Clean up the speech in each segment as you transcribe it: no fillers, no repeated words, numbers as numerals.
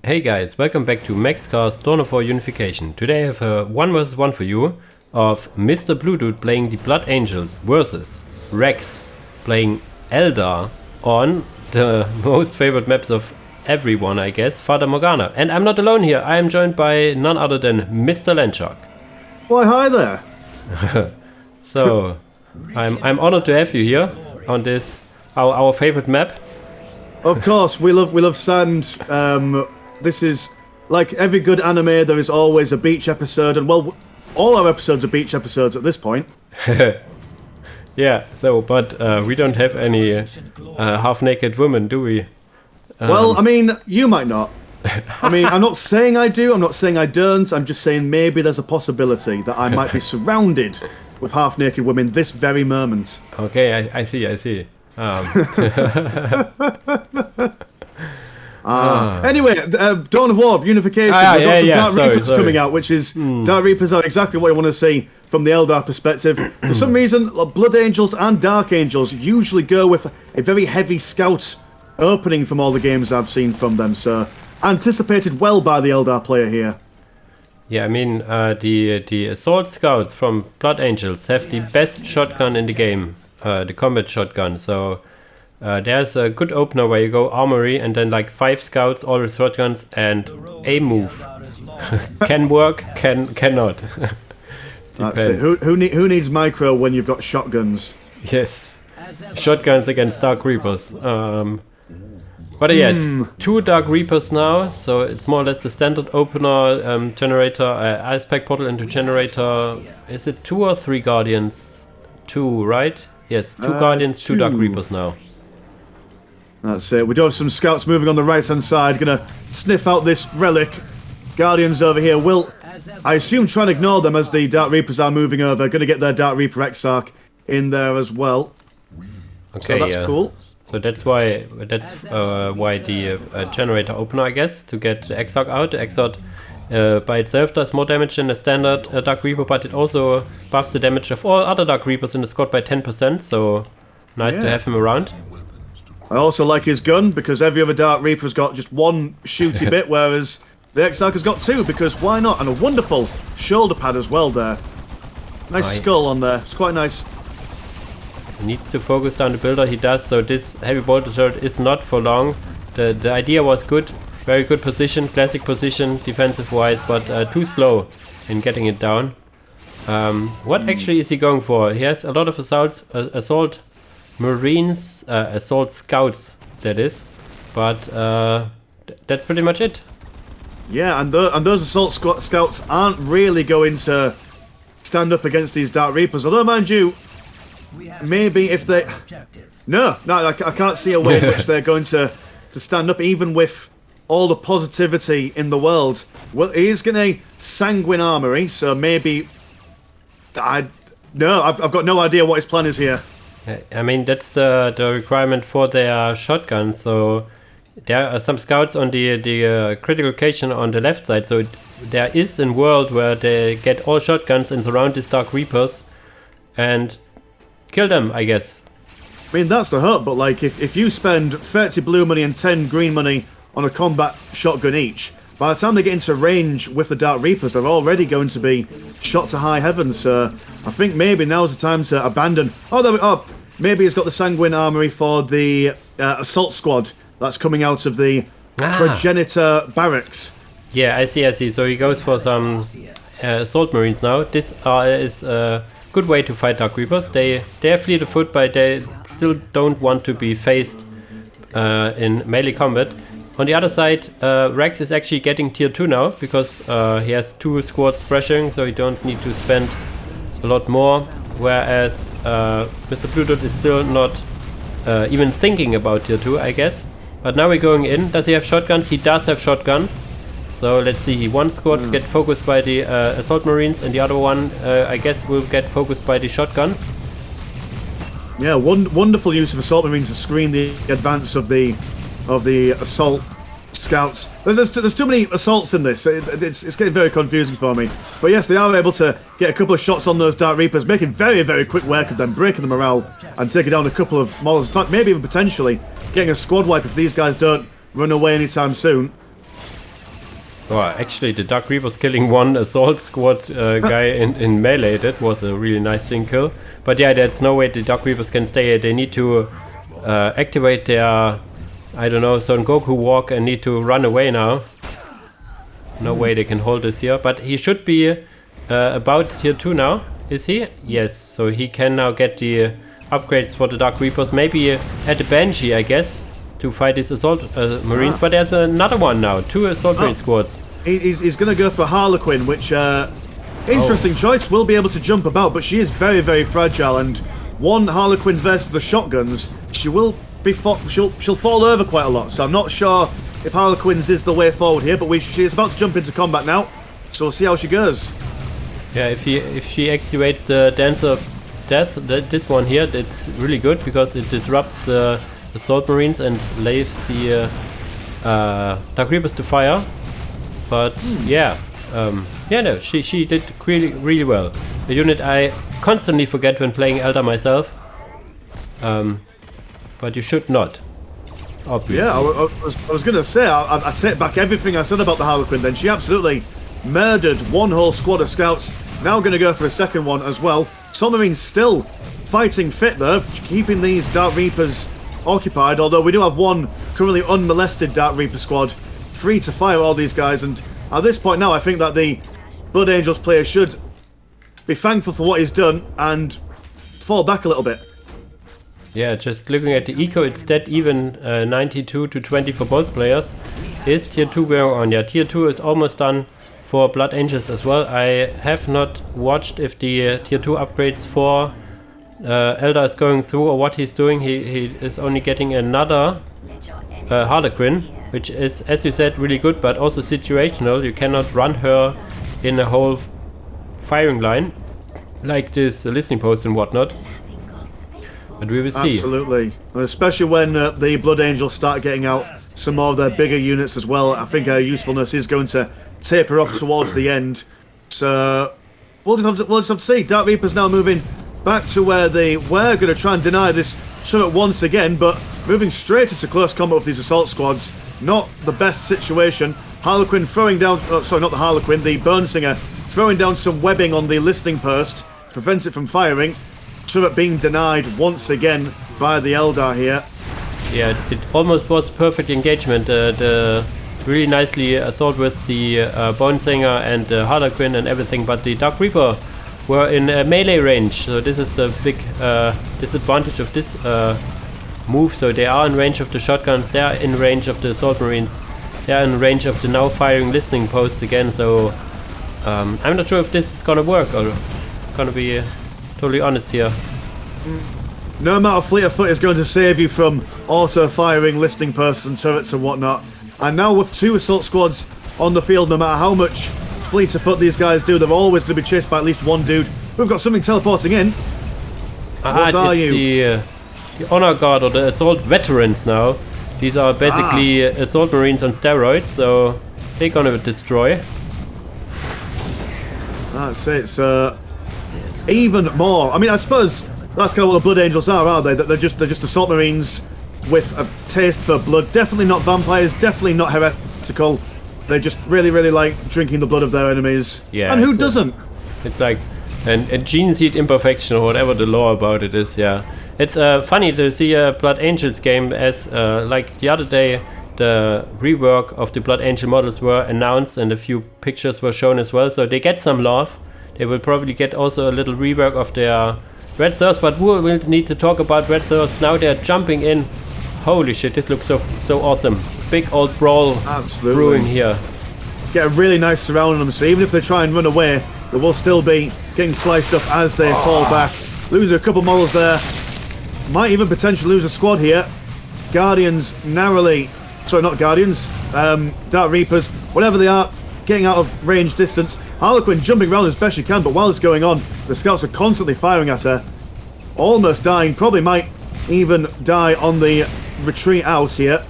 Hey guys, welcome back to MaxCast Dawn of War Unification. Today I have a 1 vs 1 for you of MrBlueDude playing the Blood Angels versus Vrax playing Eldar on the most favorite maps of everyone, I guess, Fata Morga. And I'm not alone here, I am joined by none other than Mr Landshark. Why, hi there. So, I'm honored to have you here on this, our favorite map. Of course, we love sand. This is like every good anime. There is always a beach episode, and well, all our episodes are beach episodes at this point. Yeah. So, but we don't have any half-naked women, do we? Well, I mean, you might not. I mean, I'm not saying I do. I'm not saying I don't. I'm just saying maybe there's a possibility that I might be surrounded with half-naked women this very moment. Okay, I see. Anyway, Dawn of War, Unification. We've got some Dark Reapers coming out, which is Dark Reapers are exactly what you want to see from the Eldar perspective. For some reason, Blood Angels and Dark Angels usually go with a very heavy scout opening from all the games I've seen from them, so anticipated well by the Eldar player here. Yeah, I mean, the Assault Scouts from Blood Angels have the best shotgun in the game, the combat shotgun, so there's a good opener where you go armory and then like 5 scouts, all with shotguns, and a move. Can work, cannot. That's it. Who needs micro when you've got shotguns? Yes, shotguns against Dark Reapers. But yeah, it's 2 Dark Reapers now, so it's more or less the standard opener, generator, Ice Pack Portal into generator. Is it 2 or 3 Guardians? 2, right? Yes, 2 Guardians, 2 Dark Reapers now. That's it. We do have some scouts moving on the right-hand side, gonna sniff out this relic. Guardians over here will, I assume, try and ignore them as the Dark Reapers are moving over. Gonna get their Dark Reaper Exarch in there as well. Okay, so that's cool. So that's why the generator opener, I guess, to get the Exarch out. The Exarch by itself does more damage than the standard Dark Reaper, but it also buffs the damage of all other Dark Reapers in the squad by 10%, so nice to have him around. I also like his gun, because every other Dark Reaper's got just 1 shooty bit, whereas the Exarch has got 2, because why not? And a wonderful shoulder pad as well there. Nice skull on there, it's quite nice. He needs to focus down the builder, he does, so this heavy bolter turret is not for long. The idea was good, very good position, classic position, defensive-wise, but too slow in getting it down. What actually is he going for? He has a lot of assault Marines, assault scouts, that is, but that's pretty much it. Yeah, and those assault scouts aren't really going to stand up against these Dark Reapers, although mind you, maybe if they... No, I can't see a way in which they're going to stand up, even with all the positivity in the world. Well, he is going a sanguine armory, so maybe... I've got no idea what his plan is here. I mean, that's the requirement for their shotgun, so there are some scouts on the critical location on the left side, so there is a world where they get all shotguns and surround these Dark Reapers and kill them, I guess. I mean, that's the hope, but like, if you spend 30 blue money and 10 green money on a combat shotgun each, by the time they get into range with the Dark Reapers, they're already going to be shot to high heavens, so I think maybe now's the time to abandon... maybe he's got the Sanguine Armory for the assault squad that's coming out of the Progenitor Barracks. Yeah, I see, so he goes for some assault marines now. This is a good way to fight Dark Reapers. They are fleet of foot, but they still don't want to be faced in melee combat. On the other side, Vrax is actually getting tier 2 now, because he has 2 squads pressuring, so he don't need to spend a lot more, whereas MrBlueDude is still not even thinking about tier 2, I guess. But now we're going in. Does he have shotguns? He does have shotguns. So let's see, one squad will get focused by the assault marines, and the other one, I guess, will get focused by the shotguns. Yeah, wonderful use of assault marines to screen the advance of the assault scouts. There's too many assaults in this. It's getting very confusing for me. But yes, they are able to get a couple of shots on those Dark Reapers, making very, very quick work of them, breaking the morale and taking down a couple of models. In fact, maybe even potentially getting a squad wipe if these guys don't run away anytime soon. Well, actually, the Dark Reaper's killing one assault squad guy in melee. That was a really nice thing kill. But yeah, there's no way the Dark Reapers can stay here. They need to activate their, I don't know, Son Goku walk and need to run away now. No way they can hold this here. But he should be about tier 2 now. Is he? Yes. So he can now get the upgrades for the Dark Reapers. Maybe at the Banshee, I guess, to fight these assault marines. But there's another one now. 2 assault marine squads. He's going to go for Harlequin, which interesting choice. Will be able to jump about, but she is very, very fragile. And one Harlequin versus the shotguns, she will be she'll fall over quite a lot. So I'm not sure if Harlequin's is the way forward here. But she is about to jump into combat now, so we'll see how she goes. Yeah, if she activates the Dance of Death, this one here, that's really good because it disrupts the assault marines and leaves the Dark Reapers to fire. But yeah, no, she did really well. A unit I constantly forget when playing Eldar myself. But you should not, obviously. Yeah, I was going to say, I take back everything I said about the Harlequin then. She absolutely murdered one whole squad of scouts. Now going to go for a second one as well. Submarines still fighting fit though, keeping these Dark Reapers occupied, although we do have one currently unmolested Dark Reaper squad free to fire all these guys, and at this point now I think that the Blood Angels player should be thankful for what he's done and fall back a little bit. Yeah, just looking at the eco, it's dead even 92 to 20 for both players. Is tier 2 wearing on? Yeah, tier 2 is almost done for Blood Angels as well. I have not watched if the tier 2 upgrades for Eldar is going through or what he's doing. He is only getting another Harlequin, which is, as you said, really good, but also situational. You cannot run her in a whole firing line like this listening post and whatnot. But we will see. Absolutely, especially when the Blood Angels start getting out some more of their bigger units as well. I think her usefulness is going to taper off towards the end. So we'll just have to see. Dark Reapers now moving back to where they were going to try and deny this turret once again, but moving straight into close combat with these assault squads. Not the best situation. Harlequin throwing down, sorry, not the Harlequin, the Burnsinger throwing down some webbing on the listing post to prevent it from firing. Turret being denied once again by the Eldar here. Yeah, it almost was perfect engagement. The really nicely thought with the Burnsinger and the Harlequin and everything, but the Dark Reaper were in melee range, so this is the big disadvantage of this move. So they are in range of the shotguns, they are in range of the assault marines, they are in range of the now firing listening posts again, so I'm not sure if this is gonna work, or gonna be totally honest here. No amount of fleet of foot is going to save you from auto-firing listening posts and turrets and whatnot. And now with 2 assault squads on the field, no matter how much fleet of foot these guys do, they're always going to be chased by at least one dude. We've got something teleporting in. What are you? The honor guard or the assault veterans now. These are basically assault marines on steroids, so they're gonna destroy. That's it. So even more. I mean, I suppose that's kind of what the Blood Angels are, aren't they? That they're just assault marines with a taste for blood. Definitely not vampires. Definitely not heretical. They just really like drinking the blood of their enemies. Yeah. And who doesn't? It's like a gene seed imperfection or whatever the law about it is. Yeah. It's funny to see a Blood Angels game, as like the other day the rework of the Blood Angel models were announced and a few pictures were shown as well, so they get some love. They will probably get also a little rework of their Red Thirst, but we will need to talk about Red Thirst. Now they're jumping in. Holy shit, this looks so awesome. Big old brawl brewing here. Get a really nice surround on them, so even if they try and run away, they will still be getting sliced up as they fall back. Lose a couple models there. Might even potentially lose a squad here. Guardians narrowly... Sorry, not Guardians. Dark Reapers, whatever they are, getting out of range distance. Harlequin jumping around as best she can, but while it's going on, the scouts are constantly firing at her. Almost dying, probably might even die on the retreat out here.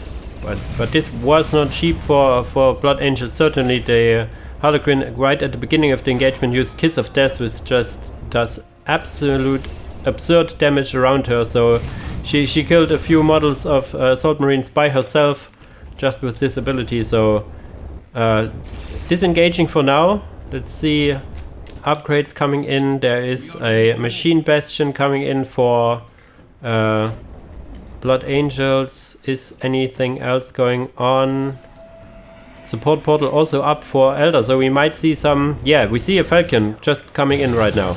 But this was not cheap for Blood Angels. Certainly the Harlequin right at the beginning of the engagement used Kiss of Death, which just does absolute absurd damage around her. So she killed a few models of assault marines by herself just with this ability. So disengaging for now. Let's see upgrades coming in. There is a machine bastion coming in for Blood Angels. Is anything else going on? Support portal also up for Eldar, so we might see some... Yeah, we see a Falcon just coming in right now.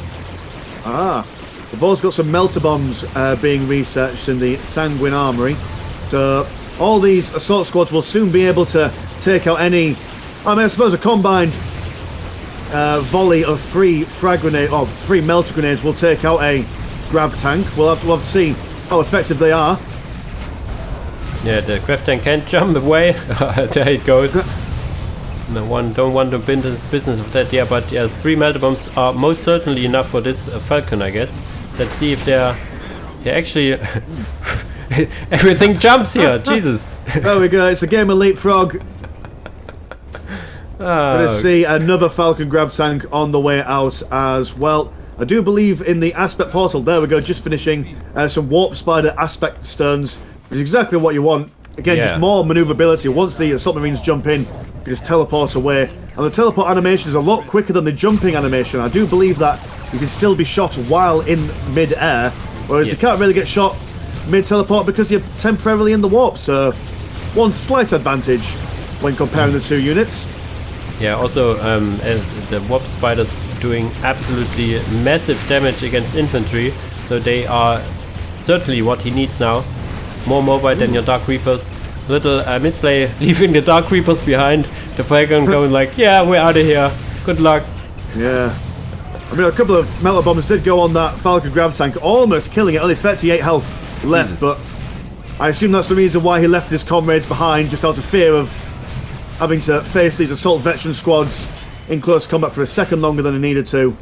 Ah, we've also got some melter bombs being researched in the Sanguine Armory. So all these assault squads will soon be able to take out any... I mean, I suppose a combined volley of 3 frag grenade or 3 melter grenades will take out a grav tank. We'll have to see how effective they are. Yeah, the grav tank can't jump away. There it goes. No one don't want to business of that. Yeah, but yeah, 3 melter bombs are most certainly enough for this Falcon, I guess. Let's see if they're actually everything jumps here. Jesus. There we go. It's a game of leapfrog. Gonna see another Falcon grav tank on the way out as well. I do believe in the aspect portal. There we go. Just finishing some warp spider aspect stones, which is exactly what you want. Again, just more maneuverability. Once the assault marines jump in, you can just teleport away. And the teleport animation is a lot quicker than the jumping animation. I do believe that you can still be shot while in mid-air, whereas you can't really get shot mid-teleport because you're temporarily in the warp. So, one slight advantage when comparing the 2 units. Yeah, also the warp spiders doing absolutely massive damage against infantry, so they are certainly what he needs now. More mobile than your Dark Reapers. Little misplay, leaving the Dark Reapers behind. The Falcon going like, yeah, we're out of here. Good luck. Yeah. I mean, a couple of melter bombs did go on that Falcon grav tank, almost killing it. Only 38 health left, but I assume that's the reason why he left his comrades behind, just out of fear of having to face these assault veteran squads in close combat for a second longer than he needed to.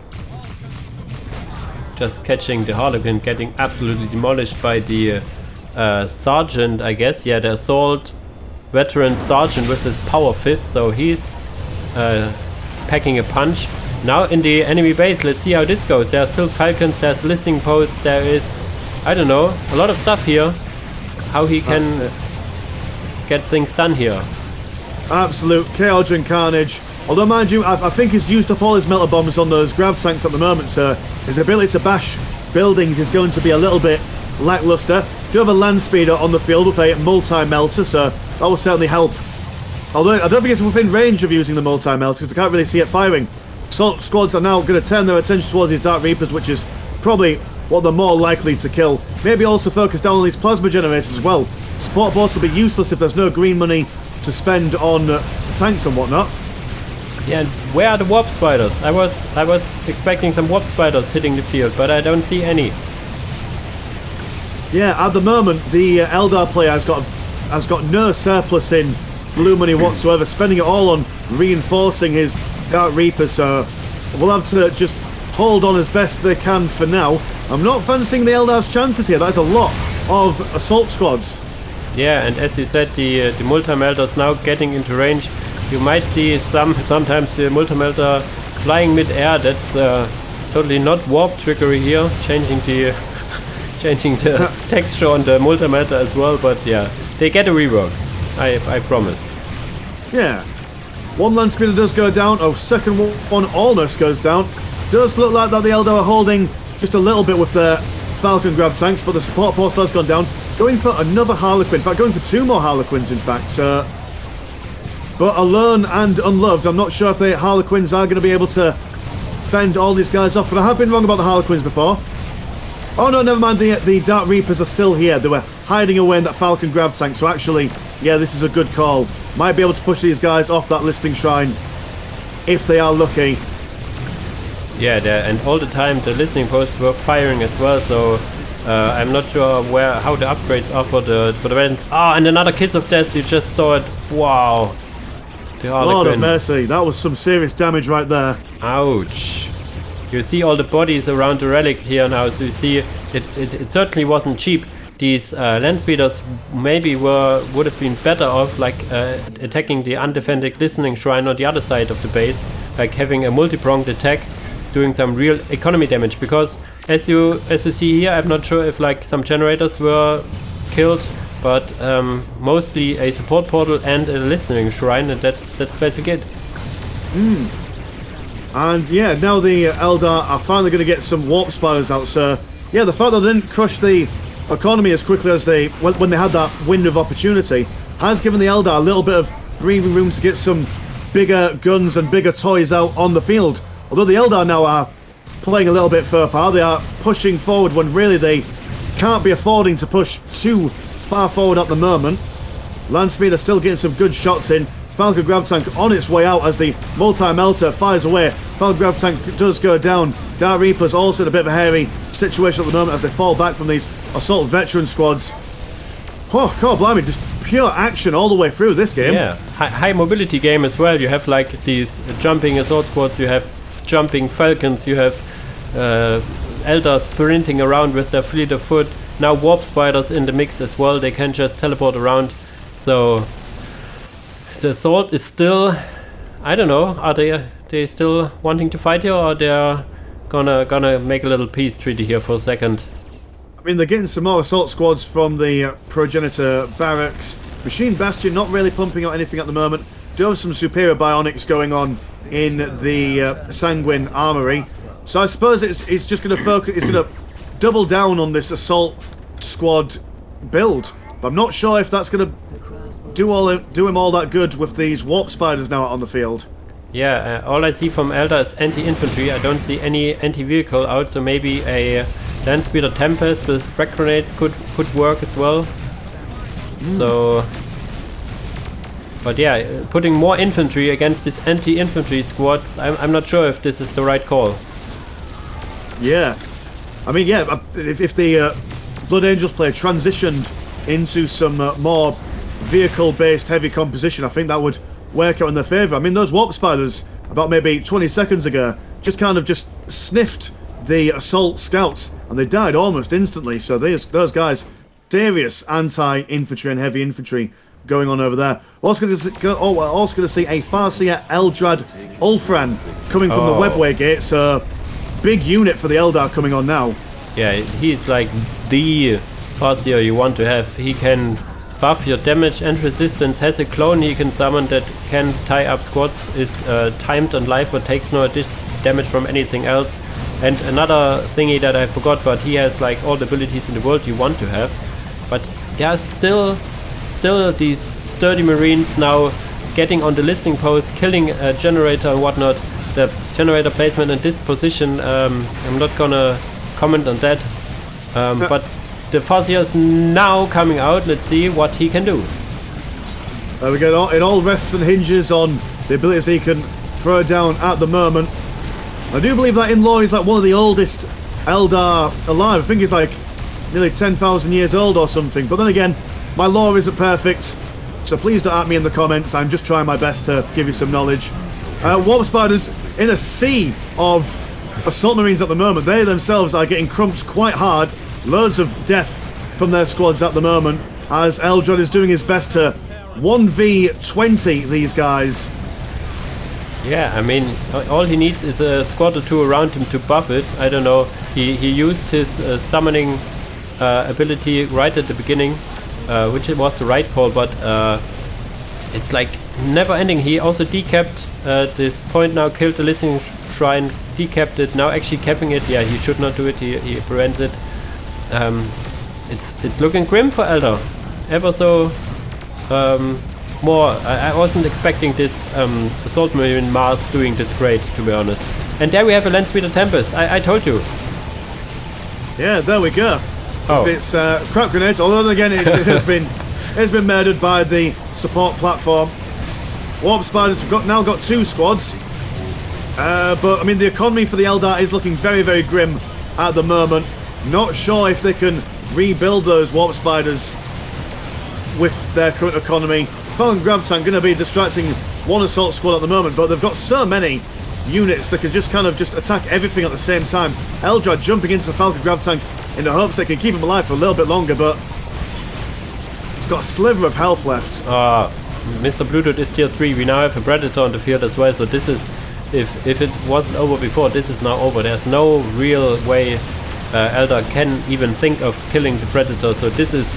Just catching the Harlequin, getting absolutely demolished by the sergeant, I guess. Yeah, the assault veteran sergeant with his power fist, so he's packing a punch. Now in the enemy base, let's see how this goes. There are still Falcons, there's listening posts, there is, I don't know, a lot of stuff here. How he can get things done here. Absolute chaos and carnage. Although, mind you, I think he's used up all his melter bombs on those grav tanks at the moment, so his ability to bash buildings is going to be a little bit lackluster. Do have a land speeder on the field with a multi-melter, so that will certainly help. Although I don't think it's within range of using the multi-melter because I can't really see it firing. Assault squads are now going to turn their attention towards these Dark Reapers, which is probably what they're more likely to kill. Maybe also focus down on these plasma generators as well. Support boats will be useless if there's no green money to spend on tanks and whatnot. Yeah, and where are the warp spiders? I was expecting some warp spiders hitting the field, but I don't see any. Yeah, at the moment the Eldar player has got no surplus in blue money whatsoever, spending it all on reinforcing his Dark Reaper, so we'll have to just hold on as best they can for now. I'm not fancying the Eldar's chances here. That's a lot of assault squads. Yeah, and as you said, the multi-melter's now getting into range. You might see sometimes the multi-melter flying mid-air. That's totally not warp trickery here, changing the texture on the multi-melter as well, but yeah, they get a rework. I promise. Yeah. One land speeder does go down. Oh, second one almost goes down. Does look like that the Eldar are holding just a little bit with their Falcon grav tanks, but the support post has gone down. Going for another Harlequin. In fact, going for 2 more Harlequins, in fact. But alone and unloved, I'm not sure if the Harlequins are going to be able to fend all these guys off, but I have been wrong about the Harlequins before. Oh no, never mind, the Dark Reapers are still here. They were hiding away in that Falcon grav tank, so actually, yeah, this is a good call. Might be able to push these guys off that listing shrine, if they are lucky. Yeah, and all the time the listening posts were firing as well, so I'm not sure how the upgrades are for the weapons. Ah, and another Kiss of Death, you just saw it. Wow. Lord of mercy, that was some serious damage right there. Ouch. You see all the bodies around the relic here now, so you see it certainly wasn't cheap. These land speeders maybe would have been better off like attacking the undefended listening shrine on the other side of the base, like having a multi-pronged attack, doing some real economy damage, because as you see here, I'm not sure if like some generators were killed, but mostly a support portal and a listening shrine, and that's basically it. And yeah, now the Eldar are finally going to get some warp spiders out, so yeah, the fact that they didn't crush the economy as quickly as they when they had that window of opportunity has given the Eldar a little bit of breathing room to get some bigger guns and bigger toys out on the field. Although the Eldar now are playing a little bit fur power, they are pushing forward when really they can't be affording to push too far forward at the moment. Landspeed are still getting some good shots in. Falcon Grav Tank on its way out as the multi-melter fires away. Falcon Grav Tank does go down. Dark Reapers also in a bit of a hairy situation at the moment as they fall back from these assault veteran squads. Oh, God blimey, just pure action all the way through this game. Yeah, high mobility game as well. You have like these jumping assault squads, you have jumping falcons, you have Eldar sprinting around with their fleet of foot. Now warp spiders in the mix as well, they can just teleport around. So the assault is still, I don't know, are they still wanting to fight here, or they're gonna make a little peace treaty here for a second? I mean, they're getting some more assault squads from the progenitor barracks. Machine Bastion not really pumping out anything at the moment. Do have some superior bionics going on in the Sanguine armory. So I suppose it's just going to focus. It's going to double down on this assault squad build. But I'm not sure if that's going to do him all that good with these warp spiders now out on the field. Yeah, all I see from Eldar is anti-infantry. I don't see any anti-vehicle out, so maybe a Landspeeder Tempest with frag grenades could work as well. So, but yeah, putting more infantry against these anti-infantry squads, I'm not sure if this is the right call. Yeah, I mean, yeah, if the Blood Angels player transitioned into some more vehicle-based heavy composition, I think that would work out in their favour. I mean, those warp spiders, about maybe 20 seconds ago, just kind of just sniffed the assault scouts, and they died almost instantly. So those guys, serious anti-infantry and heavy infantry going on over there. We're also going to see a Farseer Eldrad Ulfran coming from the Webway Gate, so big unit for the Eldar coming on now. Yeah, he's like the Farseer you want to have. He can buff your damage and resistance, has a clone he can summon that can tie up squads, is timed on life but takes no damage from anything else. And another thingy that I forgot, but he has like all the abilities in the world you want to have. But there are still these sturdy marines now getting on the listening post, killing a generator and whatnot. The generator placement in this position, I'm not gonna comment on that. But the Farseer is now coming out. Let's see what he can do. There we go. It all rests and hinges on the abilities he can throw down at the moment. I do believe that in-law is like one of the oldest Eldar alive. I think he's like nearly 10,000 years old or something. But then again, my lore isn't perfect, so please don't at me in the comments. I'm just trying my best to give you some knowledge. Warp Spiders in a sea of Assault Marines at the moment. They themselves are getting crumped quite hard. Loads of death from their squads at the moment, as Eldrad is doing his best to 1v20 these guys. Yeah, I mean, all he needs is a squad or two around him to buff it. I don't know, he used his summoning ability right at the beginning, which it was the right call, but it's like never ending. He also decapped this point now, killed the listening shrine, decapped it, now actually capping it. Yeah, he should not do it, he prevents it. It's looking grim for Eldar. Ever so more. I wasn't expecting this Assault Marine Mars doing this great, to be honest. And there we have a Landspeeder Tempest. I told you. Yeah, there we go. Oh. If it's crap grenades, although again it has been murdered by the support platform. Warp Spiders have now got 2 squads. But I mean, the economy for the Eldar is looking very, very grim at the moment. Not sure if they can rebuild those Warp Spiders with their current economy. Falcon Grav Tank going to be distracting one assault squad at the moment, but they've got so many units that can just kind of attack everything at the same time. Eldrad jumping into the Falcon Grav Tank in the hopes they can keep him alive for a little bit longer, but it's got a sliver of health left. MrBlueDude is tier 3. We now have a Predator on the field as well, so this is, if it wasn't over before, this is now over. There's no real way Eldar can even think of killing the Predator, so this is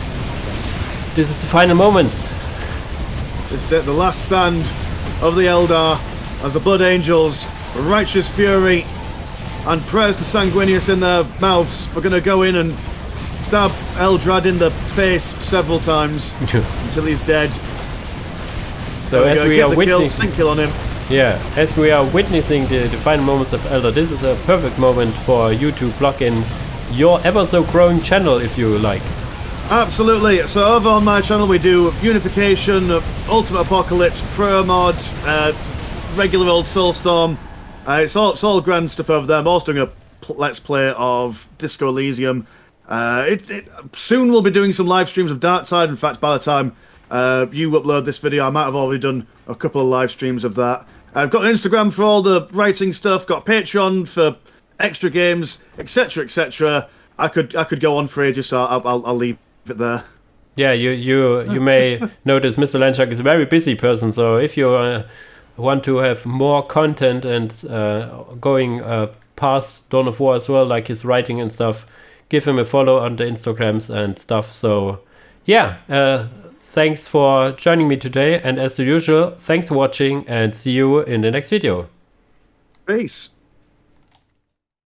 the final moments. This is it, the last stand of the Eldar as the Blood Angels, Righteous Fury, and prayers to Sanguinius in their mouths, we're going to go in and stab Eldrad in the face several times until he's dead. So as we are witnessing, single kill on him. Yeah, as we are witnessing the final moments of Eldar, this is a perfect moment for you to plug in your ever so growing channel if you like. Absolutely. So over on my channel we do Unification, Ultimate Apocalypse, Pro Mod, regular old Soulstorm. It's all grand stuff over there. I'm also doing a let's play of Disco Elysium. Soon we'll be doing some live streams of Darktide. In fact, by the time you upload this video, I might have already done a couple of live streams of that. I've got an Instagram for all the writing stuff, got Patreon for extra games, etc, etc. I could go on for ages, so I'll leave it there. Yeah, you may notice Mr Landshark is a very busy person, so if you want to have more content and going past Dawn of War as well, like his writing and stuff, give him a follow on the Instagrams and stuff. So yeah, thanks for joining me today, and as usual, thanks for watching and see you in the next video. Peace.